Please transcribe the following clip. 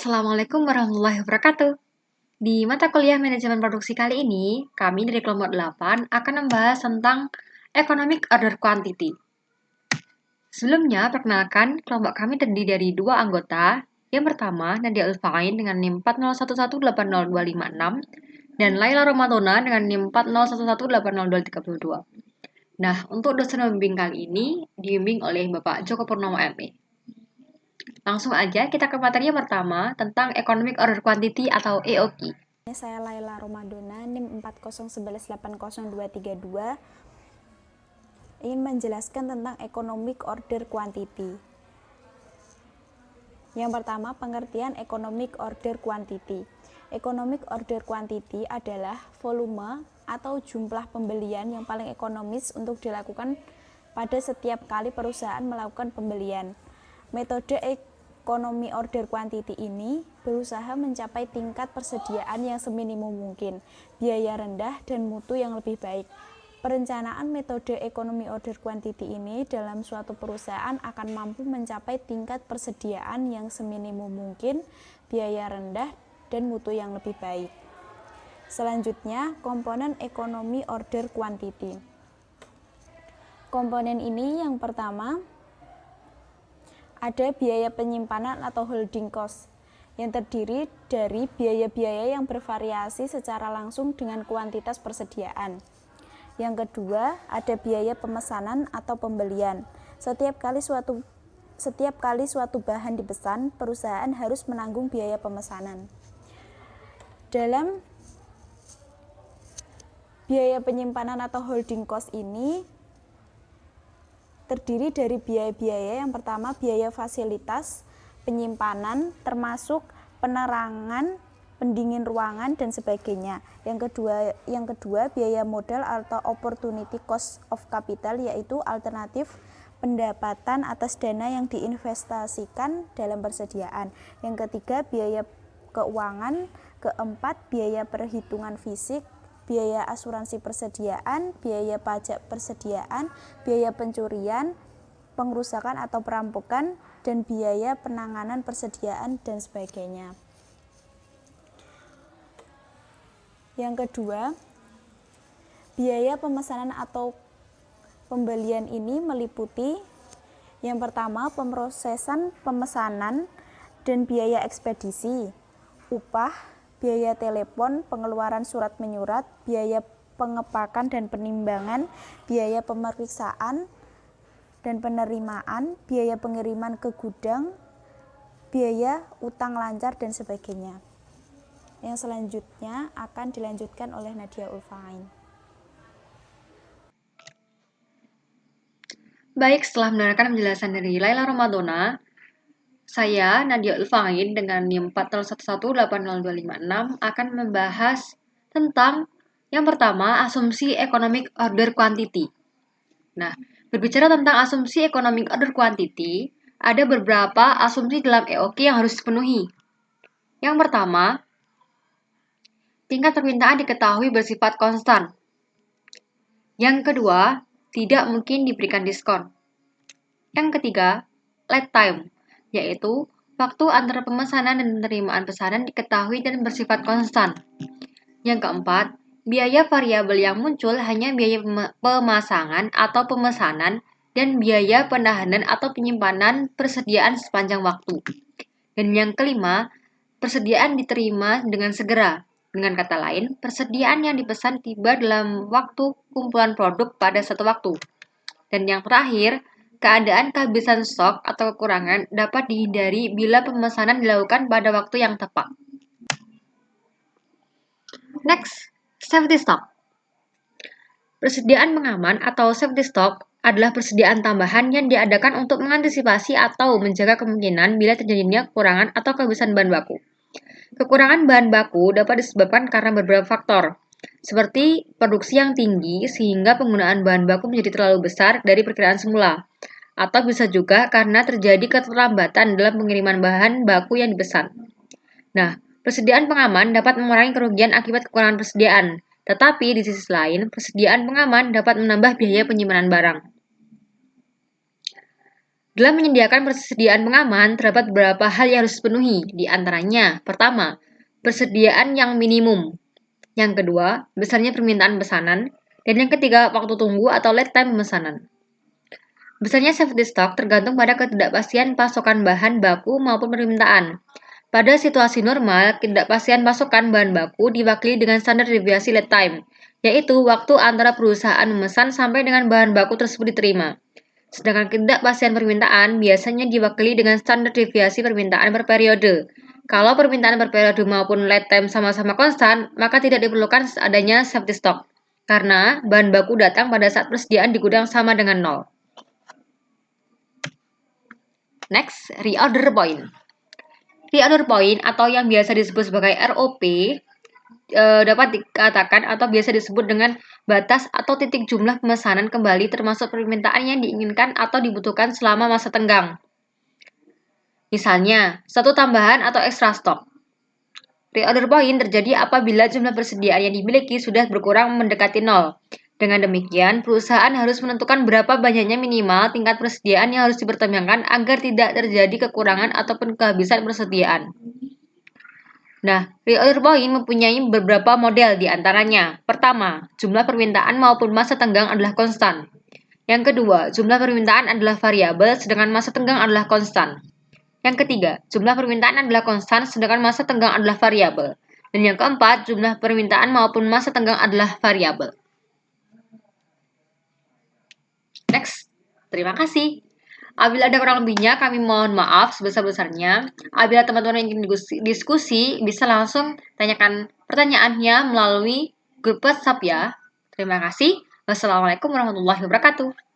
Assalamualaikum warahmatullahi wabarakatuh. Di mata kuliah manajemen produksi kali ini, kami dari kelompok 8 akan membahas tentang Economic Order Quantity. Sebelumnya, perkenalkan, kelompok kami terdiri dari dua anggota. Yang pertama, Nadia Ulfain dengan NIM 401180256 dan Laila Romadona dengan NIM 401180232. Nah, untuk dosen pembimbing kali ini dibimbing oleh Bapak Joko Purnomo ME. Langsung aja kita ke materi yang pertama tentang Economic Order Quantity atau EOQ. Saya Laila Romadona, NIM 401180232, ingin menjelaskan tentang Economic Order Quantity. Yang pertama, pengertian Economic Order Quantity. Economic Order Quantity adalah volume atau jumlah pembelian yang paling ekonomis untuk dilakukan pada setiap kali perusahaan melakukan pembelian. Metode Economic Order Quantity ini berusaha mencapai tingkat persediaan yang seminimum mungkin, biaya rendah, dan mutu yang lebih baik. Perencanaan metode Economic Order Quantity ini dalam suatu perusahaan akan mampu mencapai tingkat persediaan yang seminimum mungkin, biaya rendah, dan mutu yang lebih baik. Selanjutnya, komponen Economic Order Quantity. Komponen ini yang pertama, ada biaya penyimpanan atau holding cost yang terdiri dari biaya-biaya yang bervariasi secara langsung dengan kuantitas persediaan. Yang kedua, ada biaya pemesanan atau pembelian. Setiap kali suatu bahan dipesan, perusahaan harus menanggung biaya pemesanan. Dalam biaya penyimpanan atau holding cost ini terdiri dari biaya-biaya. Yang pertama, biaya fasilitas penyimpanan termasuk penerangan, pendingin ruangan, dan sebagainya. Yang kedua biaya modal atau opportunity cost of capital, yaitu alternatif pendapatan atas dana yang diinvestasikan dalam persediaan. Yang ketiga, biaya keuangan. Keempat, biaya perhitungan fisik, biaya asuransi persediaan, biaya pajak persediaan, biaya pencurian, pengrusakan atau perampokan, dan biaya penanganan persediaan, dan sebagainya. Yang kedua, biaya pemesanan atau pembelian ini meliputi yang pertama, pemrosesan pemesanan dan biaya ekspedisi, upah, biaya telepon, pengeluaran surat menyurat, biaya pengepakan dan penimbangan, biaya pemeriksaan dan penerimaan, biaya pengiriman ke gudang, biaya utang lancar, dan sebagainya. Yang selanjutnya akan dilanjutkan oleh Nadia Ulfain. Baik, setelah mendengarkan penjelasan dari Laila Romadona, saya, Nadia Ulfain, dengan NIM 401180256 akan membahas tentang yang pertama, asumsi Economic Order Quantity. Nah, berbicara tentang asumsi Economic Order Quantity, ada beberapa asumsi dalam EOQ yang harus dipenuhi. Yang pertama, tingkat permintaan diketahui bersifat konstan. Yang kedua, tidak mungkin diberikan diskon. Yang ketiga, lead time, yaitu waktu antara pemesanan dan penerimaan pesanan diketahui dan bersifat konstan. Yang keempat, biaya variabel yang muncul hanya biaya pemasangan atau pemesanan dan biaya penahanan atau penyimpanan persediaan sepanjang waktu. Dan yang kelima, persediaan diterima dengan segera. Dengan kata lain, persediaan yang dipesan tiba dalam waktu kumpulan produk pada satu waktu. Dan yang terakhir, keadaan kehabisan stok atau kekurangan dapat dihindari bila pemesanan dilakukan pada waktu yang tepat. Next, safety stock. Persediaan pengaman atau safety stock adalah persediaan tambahan yang diadakan untuk mengantisipasi atau menjaga kemungkinan bila terjadinya kekurangan atau kehabisan bahan baku. Kekurangan bahan baku dapat disebabkan karena beberapa faktor, seperti produksi yang tinggi sehingga penggunaan bahan baku menjadi terlalu besar dari perkiraan semula, atau bisa juga karena terjadi keterlambatan dalam pengiriman bahan baku yang dipesan. Nah, persediaan pengaman dapat mengurangi kerugian akibat kekurangan persediaan, tetapi di sisi lain, persediaan pengaman dapat menambah biaya penyimpanan barang. Dalam menyediakan persediaan pengaman, terdapat beberapa hal yang harus dipenuhi. Di antaranya, pertama, persediaan yang minimum. Yang kedua, besarnya permintaan pesanan. Dan yang ketiga, waktu tunggu atau lead time pemesanan. Besarnya safety stock tergantung pada ketidakpastian pasokan bahan baku maupun permintaan. Pada situasi normal, ketidakpastian pasokan bahan baku diwakili dengan standar deviasi lead time, yaitu waktu antara perusahaan memesan sampai dengan bahan baku tersebut diterima. Sedangkan ketidakpastian permintaan biasanya diwakili dengan standar deviasi permintaan per periode. Kalau permintaan per periode maupun lead time sama-sama konstan, maka tidak diperlukan adanya safety stock, karena bahan baku datang pada saat persediaan di gudang sama dengan nol. Next, reorder point. Reorder point atau yang biasa disebut sebagai ROP dapat dikatakan atau biasa disebut dengan batas atau titik jumlah pemesanan kembali termasuk permintaan yang diinginkan atau dibutuhkan selama masa tenggang. Misalnya, satu tambahan atau extra stok. Reorder point terjadi apabila jumlah persediaan yang dimiliki sudah berkurang mendekati nol. Dengan demikian, perusahaan harus menentukan berapa banyaknya minimal tingkat persediaan yang harus dipertimbangkan agar tidak terjadi kekurangan ataupun kehabisan persediaan. Nah, reorder point mempunyai beberapa model di antaranya. Pertama, jumlah permintaan maupun masa tenggang adalah konstan. Yang kedua, jumlah permintaan adalah variabel sedangkan masa tenggang adalah konstan. Yang ketiga, jumlah permintaan adalah konstan sedangkan masa tenggang adalah variabel. Dan yang keempat, jumlah permintaan maupun masa tenggang adalah variabel. Next, terima kasih. Apabila ada kurang lebihnya, kami mohon maaf sebesar-besarnya. Apabila teman-teman ingin diskusi, bisa langsung tanyakan pertanyaannya melalui grup WhatsApp ya. Terima kasih. Wassalamualaikum warahmatullahi wabarakatuh.